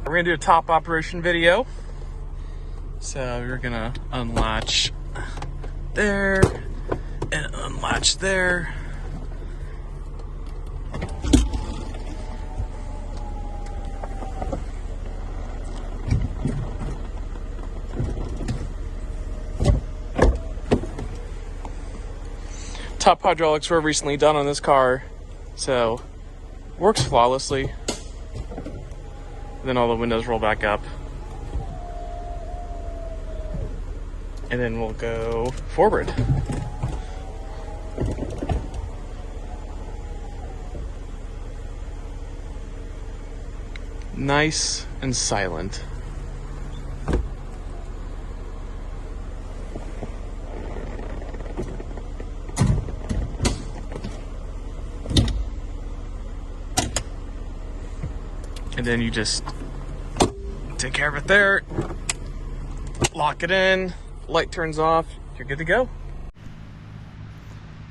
We're gonna do a top operation video. So we're gonna unlatch there and unlatch there. Top hydraulics were recently done on this car, so works flawlessly. Then all the windows roll back up. And then we'll go forward. Nice and silent. And then you just take care of it there, lock it in, light turns off, you're good to go.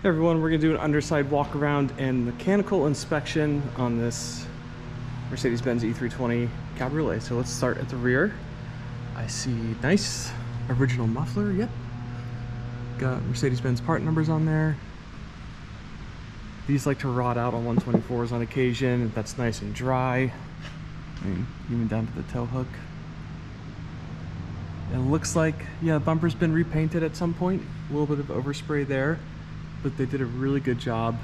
Hey everyone, we're gonna do an underside walk around and mechanical inspection on this Mercedes-Benz E320 Cabriolet. So let's start at the rear. I see nice original muffler, yep. Got Mercedes-Benz part numbers on there. These like to rot out on 124s on occasion. That's nice and dry. I mean, even down to the tow hook. It looks like, yeah, the bumper's been repainted at some point. A little bit of overspray there, but they did a really good job.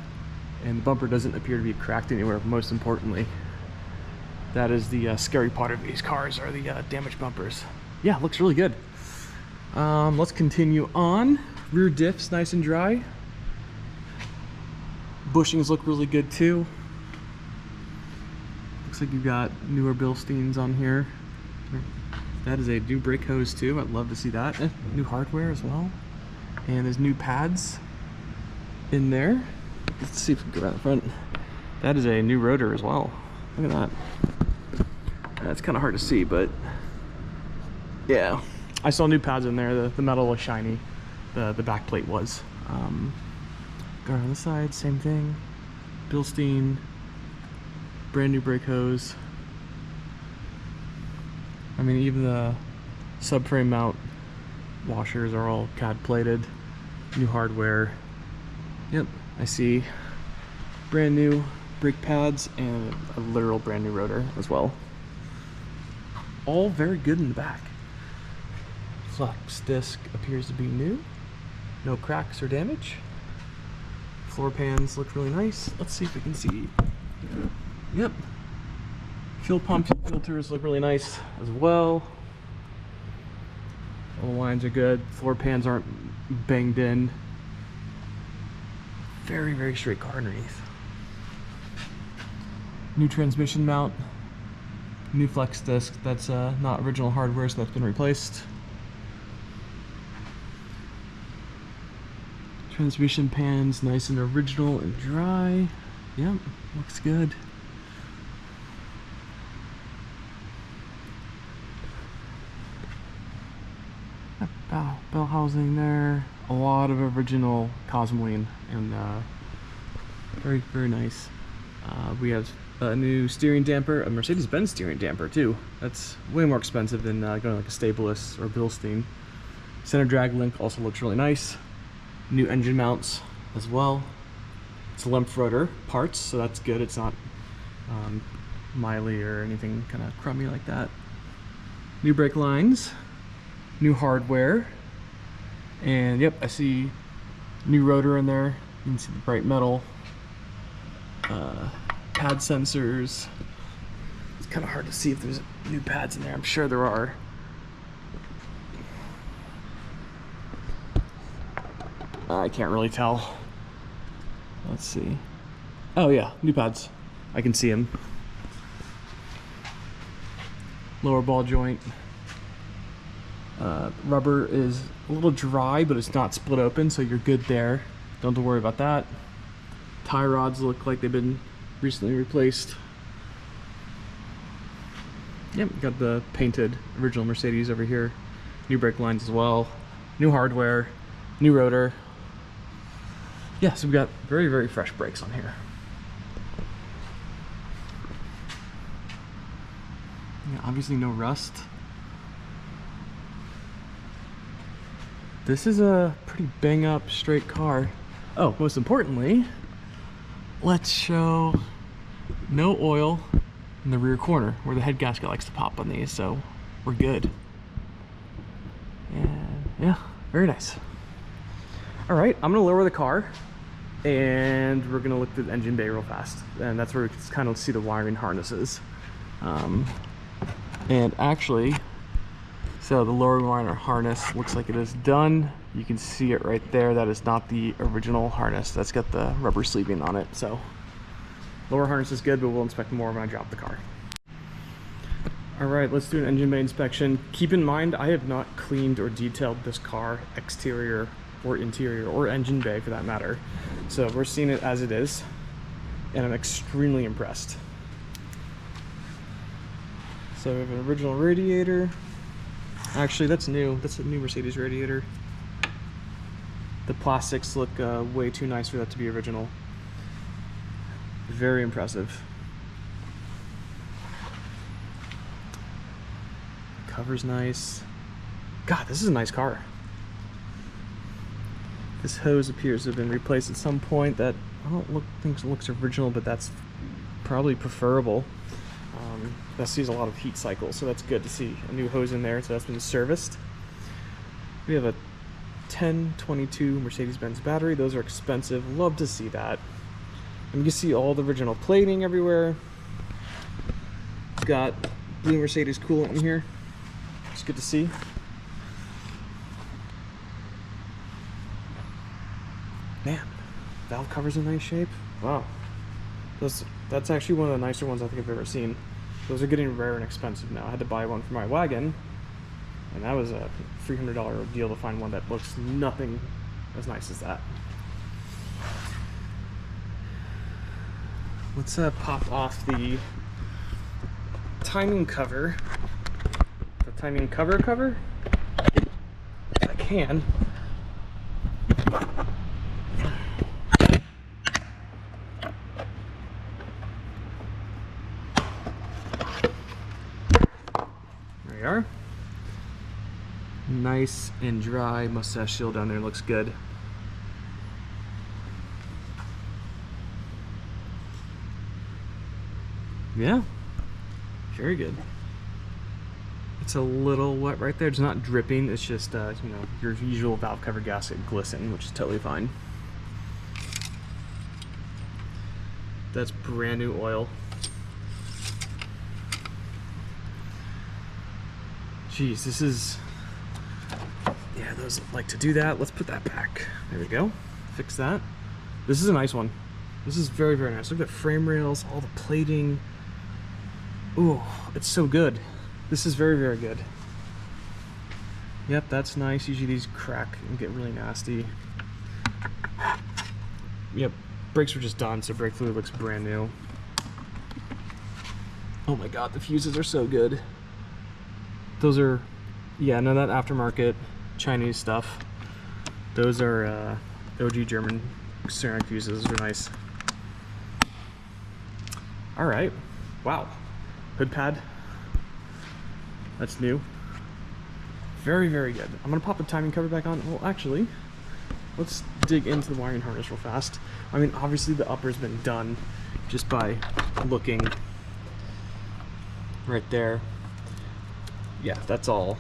And the bumper doesn't appear to be cracked anywhere, most importantly. That is the scary part of these cars, are the damaged bumpers. Yeah, looks really good. Let's continue on. Rear diff's nice and dry. Bushings look really good too. Looks like you've got newer Bilsteins on here. That is a new brake hose too. I'd love to see that. New hardware as well. And there's new pads in there. Let's see if we can go around the front. That is a new rotor as well. Look at that. That's kind of hard to see, but yeah. I saw new pads in there. The metal was shiny. The back plate was. Go around the side, same thing. Bilstein. Brand new brake hose. I mean, even the subframe mount washers are all CAD plated. New hardware. Yep, I see brand new brake pads and a literal brand new rotor as well. All very good in the back. Flex disc appears to be new. No cracks or damage. Floor pans look really nice. Let's see if we can see. Yep. Fuel pump filters look really nice as well. All the lines are good. Floor pans aren't banged in. Very, very straight car underneath. New transmission mount. New flex disc. That's not original hardware, so that's been replaced. Transmission pans, nice and original and dry. Yep, looks good. Bell housing there. A lot of original Cosmoline and very, very nice. We have a new steering damper, a Mercedes-Benz steering damper too. That's way more expensive than going like a Stabilis or Bilstein. Center drag link also looks really nice. New engine mounts as well. It's Lemp rotor parts, so that's good. It's not miley or anything kind of crummy like that. New brake lines, new hardware, and yep, I see new rotor in there. You can see the bright metal. Pad sensors. It's kind of hard to see if there's new pads in there. I'm sure there are. I can't really tell. Let's see. Oh yeah, new pads. I can see them. Lower ball joint. Rubber is a little dry, but it's not split open, so you're good there. Don't have to worry about that. Tie rods look like they've been recently replaced. Yep, got the painted original Mercedes over here. New brake lines as well. New hardware. New rotor. Yeah, so we've got very, very fresh brakes on here. Yeah, obviously no rust. This is a pretty bang up straight car. Oh, most importantly, let's show no oil in the rear corner where the head gasket likes to pop on these, so we're good. And yeah, very nice. All right, I'm gonna lower the car and we're gonna look through the engine bay real fast. And that's where we can kind of see the wiring harnesses. And actually, so the lower wiring harness looks like it is done. You can see it right there. That is not the original harness. That's got the rubber sleeving on it. So lower harness is good, but we'll inspect more when I drop the car. All right, let's do an engine bay inspection. Keep in mind, I have not cleaned or detailed this car, exterior or interior, or engine bay for that matter. So we're seeing it as it is, and I'm extremely impressed. So we have an original radiator. Actually, that's new. That's a new Mercedes radiator. The plastics look way too nice for that to be original. Very impressive. Cover's nice. God, this is a nice car. This hose appears to have been replaced at some point. That I don't think it looks original, but that's probably preferable. That sees a lot of heat cycles, so that's good to see a new hose in there. So that's been serviced. We have a 1022 Mercedes-Benz battery. Those are expensive. Love to see that. And you can see all the original plating everywhere. It's got blue Mercedes coolant in here. It's good to see. Man, valve cover's in nice shape. Wow. That's actually one of the nicer ones I think I've ever seen. Those are getting rare and expensive now. I had to buy one for my wagon, and that was a $300 deal to find one that looks nothing as nice as that. Let's pop off the timing cover. The timing cover? If I can. There we are. Nice and dry. Mustache shield down there looks good. Yeah, very good. It's a little wet right there. It's not dripping. It's just, you know, your usual valve cover gasket glisten, which is totally fine. That's brand new oil. Jeez, this is, yeah, those like to do that. Let's put that back. There we go. Fix that. This is a nice one. This is very, very nice. Look at the frame rails, all the plating. Ooh, it's so good. This is very, very good. Yep, that's nice. Usually these crack and get really nasty. Yep, brakes were just done, so brake fluid looks brand new. Oh my god, the fuses are so good. Those are, yeah, no, that aftermarket Chinese stuff. Those are OG German ceramic fuses. Those are nice. All right, wow. Hood pad, that's new. Very, very good. I'm gonna pop the timing cover back on. Well, actually, let's dig into the wiring harness real fast. I mean, obviously the upper's been done just by looking right there. Yeah, that's all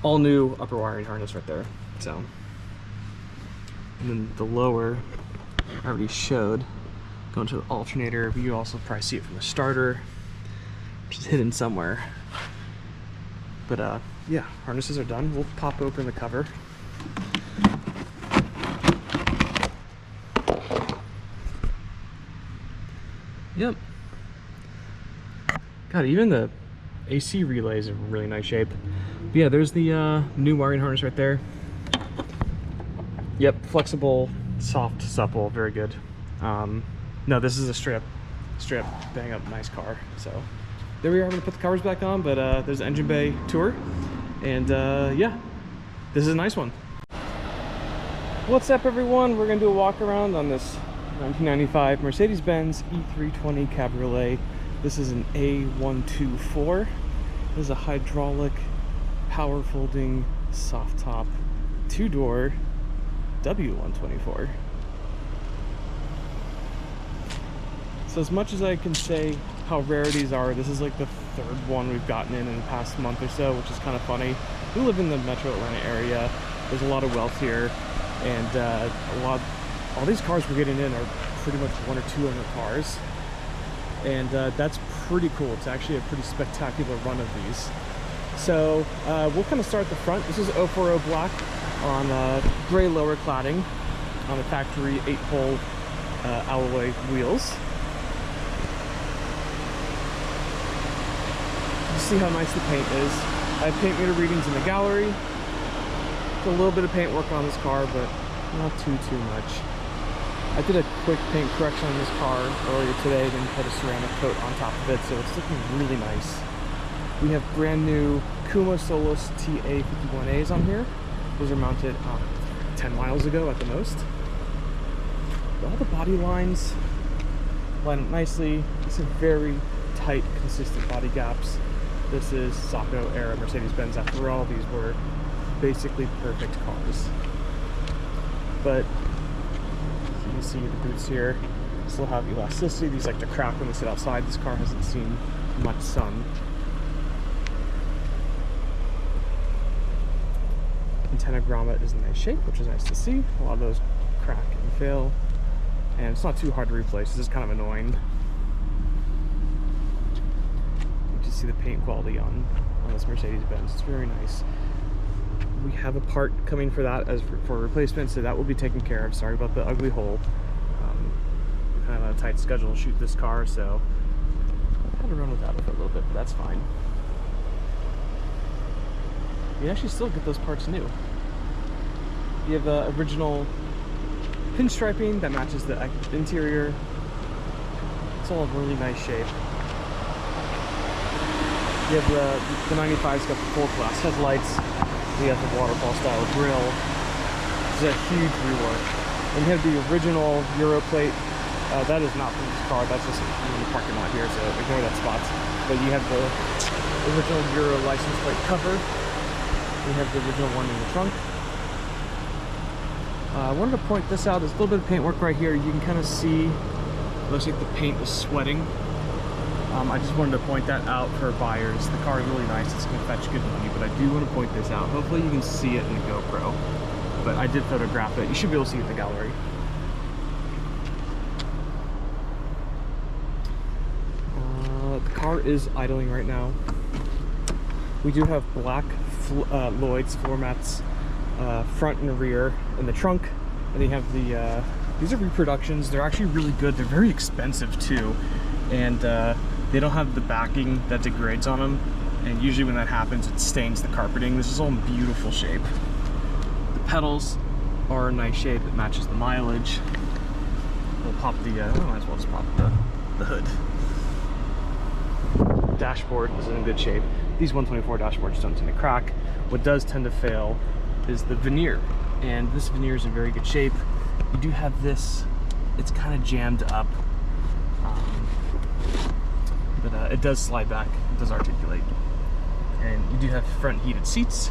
new upper wiring harness right there. So, and then the lower I already showed. Going to the alternator, but you also probably see it from the starter, which is hidden somewhere. But yeah, harnesses are done. We'll pop open the cover. Yep. God, even the AC relay is in really nice shape. But yeah, there's the new wiring harness right there. Yep, flexible, soft, supple, very good. No, this is a straight up bang up nice car. So there we are. I'm gonna put the covers back on, but there's the engine bay tour, and yeah, this is a nice one. What's up, everyone? We're gonna do a walk around on this 1995 Mercedes-Benz E320 Cabriolet. This is an A124. This is a hydraulic, power folding, soft top, 2-door W124. So as much as I can say how rare these are, this is like the third one we've gotten in the past month or so, which is kind of funny. We live in the metro Atlanta area. There's a lot of wealth here, and all these cars we're getting in are pretty much 1 or 2 owner cars, and that's pretty cool. It's actually a pretty spectacular run of these. So we'll kind of start at the front. This is 040 black on gray lower cladding on the factory 8-pole alloy wheels. See how nice the paint is. I have paint meter readings in the gallery. A little bit of paint work on this car, but not too much. I did a quick paint correction on this car earlier today, then put a ceramic coat on top of it, so it's looking really nice. We have brand new Kuma Solis TA51As on here. Those are mounted 10 miles ago at the most. All the body lines line up nicely. These are very tight, consistent body gaps. This is Sacco era Mercedes-Benz. After all, these were basically perfect cars. But you can see the boots here still have elasticity. These like to crack when they sit outside. This car hasn't seen much sun. Antenna grommet is in nice shape, which is nice to see. A lot of those crack and fail, and it's not too hard to replace. This is kind of annoying. See the paint quality on this Mercedes-Benz. It's very nice. We have a part coming for that as for replacement, so that will be taken care of. Sorry about the ugly hole. We're kind of on a tight schedule to shoot this car, so I had to run without it for a little bit, but that's fine. You actually still get those parts new. You have the original pinstriping that matches the interior. It's all in really nice shape. You have the 95's got the full glass headlights. We have the waterfall style grille. This is a huge rework. And you have the original Euro plate. That is not from this car. That's just in the parking lot here, so ignore that spot. But you have the original Euro license plate cover. We have the original one in the trunk. I wanted to point this out. There's a little bit of paint work right here. You can kind of see, it looks like the paint is sweating. I just wanted to point that out for buyers. The car is really nice. It's going to fetch good money, but I do want to point this out. Hopefully you can see it in the GoPro, but I did photograph it. You should be able to see it in the gallery. The car is idling right now. We do have black Lloyd's floor mats, front and rear in the trunk, and you have the these are reproductions. They're actually really good. They're very expensive too, and they don't have the backing that degrades on them, and usually when that happens it stains the carpeting. This is all in beautiful shape. The pedals are in nice shape. It matches the mileage. We'll pop the might as well just pop the hood. Dashboard is in good shape. These 124 dashboards don't tend to crack. What does tend to fail is the veneer, and this veneer is in very good shape. You do have this, it's kind of jammed up, but it does slide back, it does articulate. And you do have front heated seats,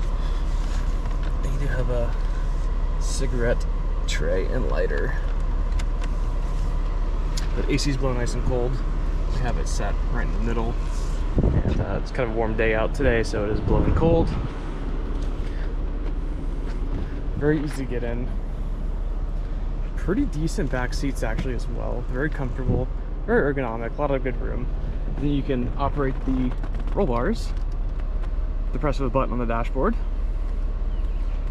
and you do have a cigarette tray and lighter. The AC's blowing nice and cold. We have it set right in the middle, and it's kind of a warm day out today, so it is blowing cold. Very easy to get in. Pretty decent back seats actually as well. Very comfortable, very ergonomic, a lot of good room. And then you can operate the roll bars, the press of a button on the dashboard.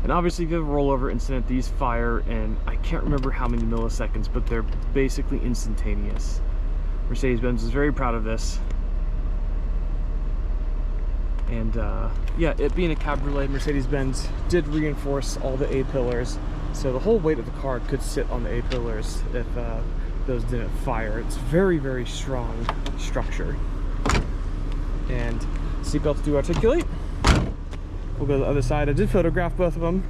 And obviously if you have a rollover incident, these fire in, I can't remember how many milliseconds, but they're basically instantaneous. Mercedes-Benz is very proud of this. And yeah, it being a Cabriolet, Mercedes-Benz did reinforce all the A-pillars, so the whole weight of the car could sit on the A-pillars if those didn't fire. It's very, very strong structure. And seatbelts do articulate. We'll go to the other side. I did photograph both of them,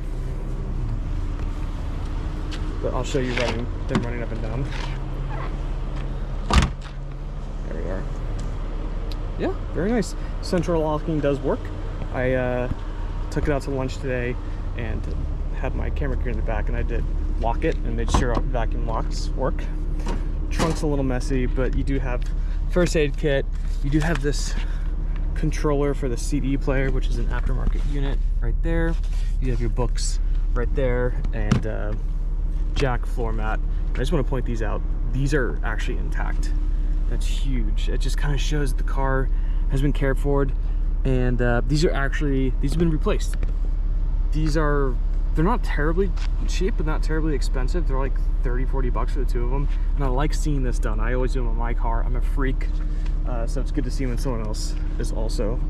but I'll show you them running up and down. There we are. Yeah, very nice. Central locking does work. I took it out to lunch today and had my camera gear in the back, and I did lock it and made sure all vacuum locks work. Trunk's a little messy, but you do have first aid kit. You do have this controller for the CD player, which is an aftermarket unit right there. You have your books right there, and jack floor mat. I just want to point these out. These are actually intact. That's huge. It just kind of shows the car has been cared for, and these have been replaced. They're not terribly cheap, but not terribly expensive. They're like 30-40 bucks for the two of them, and I like seeing this done. I always do them on my car. I'm a freak, so it's good to see when someone else is also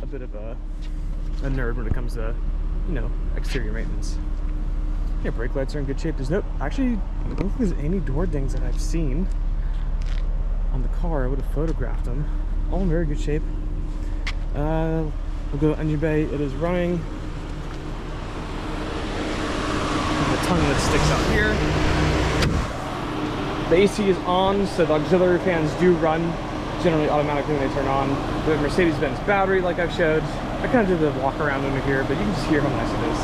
a bit of a nerd when it comes to, you know, exterior maintenance. Yeah, brake lights are in good shape. Actually, I don't think there's any door dings that I've seen on the car. I would have photographed them. All in very good shape. We'll go to engine bay. It is running. The tongue that sticks out here. The AC is on, so the auxiliary fans do run generally automatically when they turn on. We have Mercedes-Benz battery, like I've showed. I kind of did the walk around under here, but you can just hear how nice it is.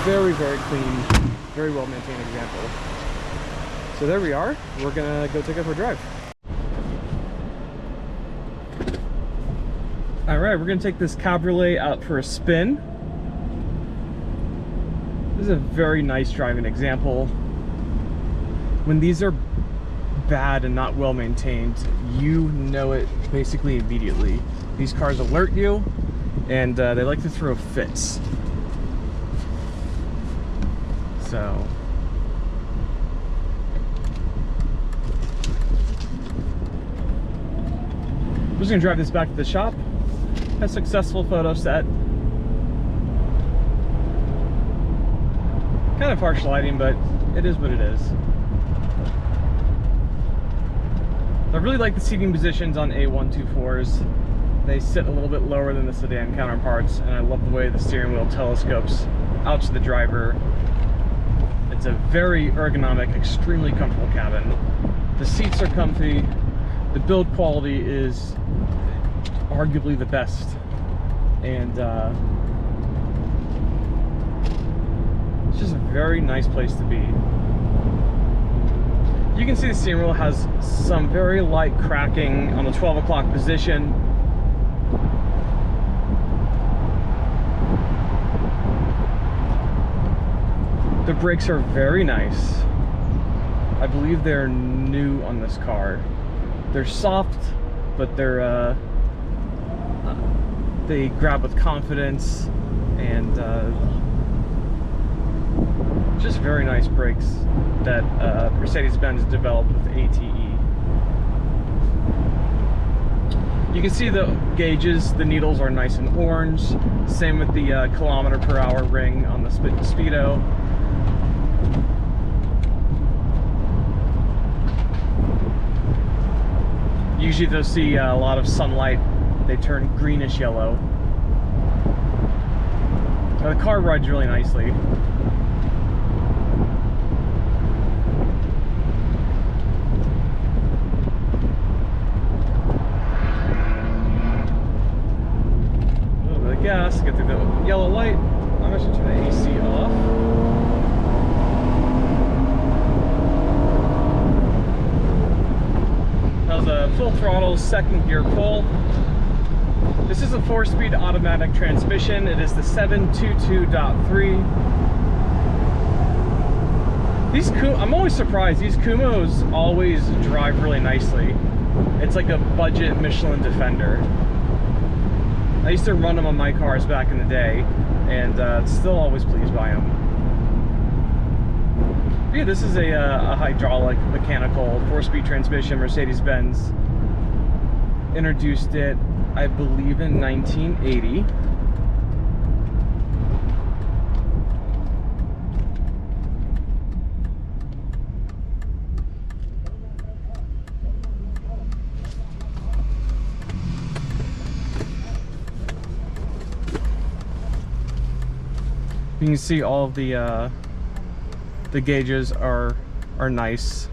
Very, very clean, very well maintained example. So there we are. We're gonna go take it for a drive. All right, we're gonna take this Cabriolet out for a spin. This is a very nice driving example. When these are bad and not well maintained, you know it basically immediately. These cars alert you, and they like to throw fits. So we're just gonna drive this back to the shop. A successful photo set. Kind of harsh lighting, but it is what it is. I really like the seating positions on A124s. They sit a little bit lower than the sedan counterparts, and I love the way the steering wheel telescopes out to the driver. It's a very ergonomic, extremely comfortable cabin. The seats are comfy. The build quality is arguably the best, and it's just a very nice place to be. You can see the steering wheel has some very light cracking on the 12 o'clock position. The brakes are very nice. I believe they're new on this car. They're soft, but they grab with confidence, and just very nice brakes that Mercedes-Benz developed with ATE. You can see the gauges, the needles are nice and orange. Same with the km/h ring on the Speedo. Usually they'll see a lot of sunlight, they turn greenish yellow. The car rides really nicely. A little bit of gas, get through the yellow light. I'm actually turning the AC off. That was a full throttle second gear pull. This is a 4-speed automatic transmission. It is the 722.3. I'm always surprised. These Kumos always drive really nicely. It's like a budget Michelin Defender. I used to run them on my cars back in the day, and still always pleased by them. Yeah, this is a hydraulic mechanical 4-speed transmission. Mercedes-Benz introduced it, I believe, in 1980. You can see all of the gauges are are nice.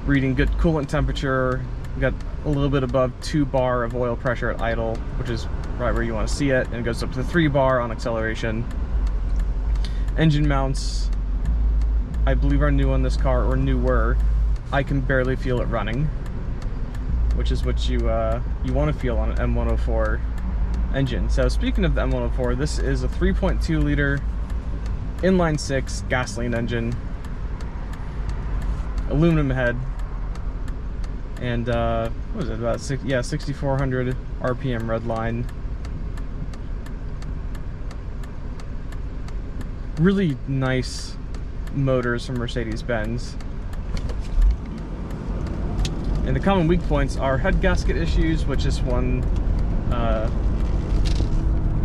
Reading good coolant temperature. We got a little bit above 2 bar of oil pressure at idle, which is right where you want to see it, and it goes up to 3 bar on acceleration. Engine mounts, I believe, are new on this car, or newer. I can barely feel it running, which is what you want to feel on an M104 engine. So speaking of the M104, this is a 3.2 liter inline 6 gasoline engine, aluminum head, and what was it, about 6,400 RPM red line. Really nice motors from Mercedes-Benz. And the common weak points are head gasket issues, which this one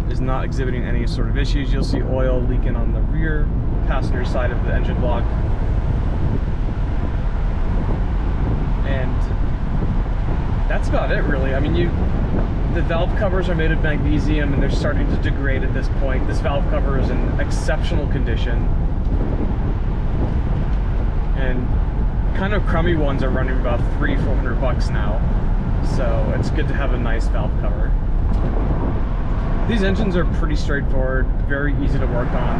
is not exhibiting any sort of issues. You'll see oil leaking on the rear passenger side of the engine block. And that's about it, really. I mean, the valve covers are made of magnesium and they're starting to degrade at this point. This valve cover is in exceptional condition. And kind of crummy ones are running about $300-400 bucks now. So it's good to have a nice valve cover. These engines are pretty straightforward, very easy to work on.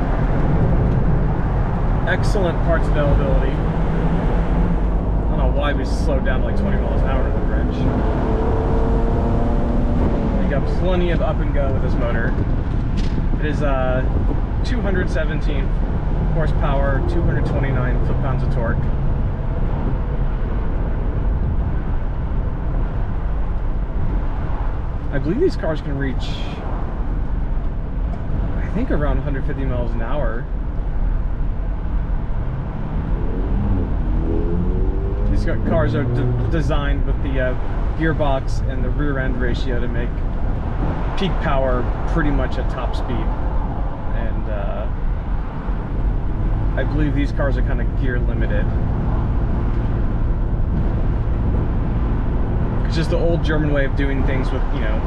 Excellent parts availability. I don't know why we slowed down to like 20 miles an hour to the bridge. You got plenty of up and go with this motor. It is 217 horsepower, 229 foot-pounds of torque. I believe these cars can reach, I think, around 150 miles an hour. These cars are designed with the gearbox and the rear end ratio to make peak power pretty much at top speed. And I believe these cars are kind of gear limited. It's just the old German way of doing things with, you know,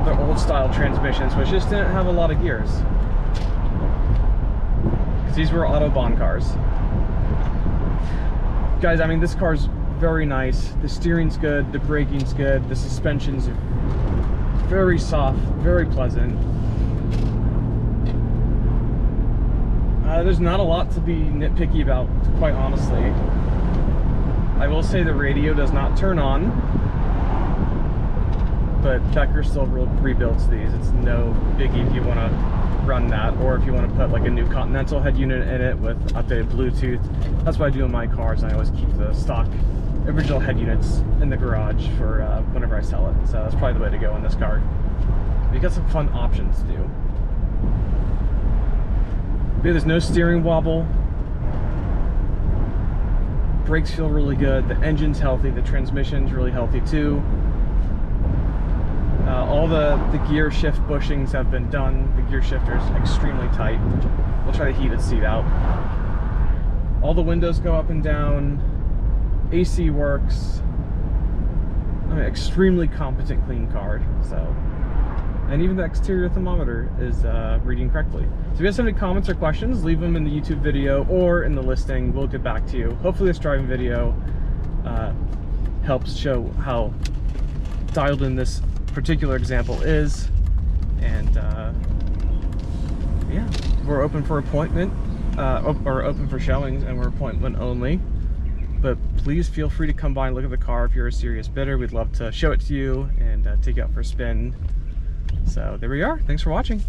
the old style transmissions, which just didn't have a lot of gears. Because these were Autobahn cars. Guys, I mean, this car's very nice. The steering's good, the braking's good, the suspension's very soft, very pleasant. There's not a lot to be nitpicky about, quite honestly. I will say the radio does not turn on, but Becker still rebuilds these. It's no biggie if you want to run that, or if you want to put like a new Continental head unit in it with updated Bluetooth. That's what I do in my cars, and I always keep the stock original head units in the garage for whenever I sell it. So that's probably the way to go in this car. You got some fun options to do. But there's no steering wobble. Brakes feel really good. The engine's healthy. The transmission's really healthy too. All the gear shift bushings have been done. The gear shifter's extremely tight. We'll try to heat its seat out. All the windows go up and down. AC works. I mean, extremely competent, clean car. So, and even the exterior thermometer is reading correctly. So if you guys have any comments or questions, leave them in the YouTube video or in the listing. We'll get back to you. Hopefully this driving video helps show how dialed in this particular example is. And yeah, we're open for appointment, or open for showings, and we're appointment only. But please feel free to come by and look at the car if you're a serious bidder. We'd love to show it to you and take you out for a spin. So there we are. Thanks for watching.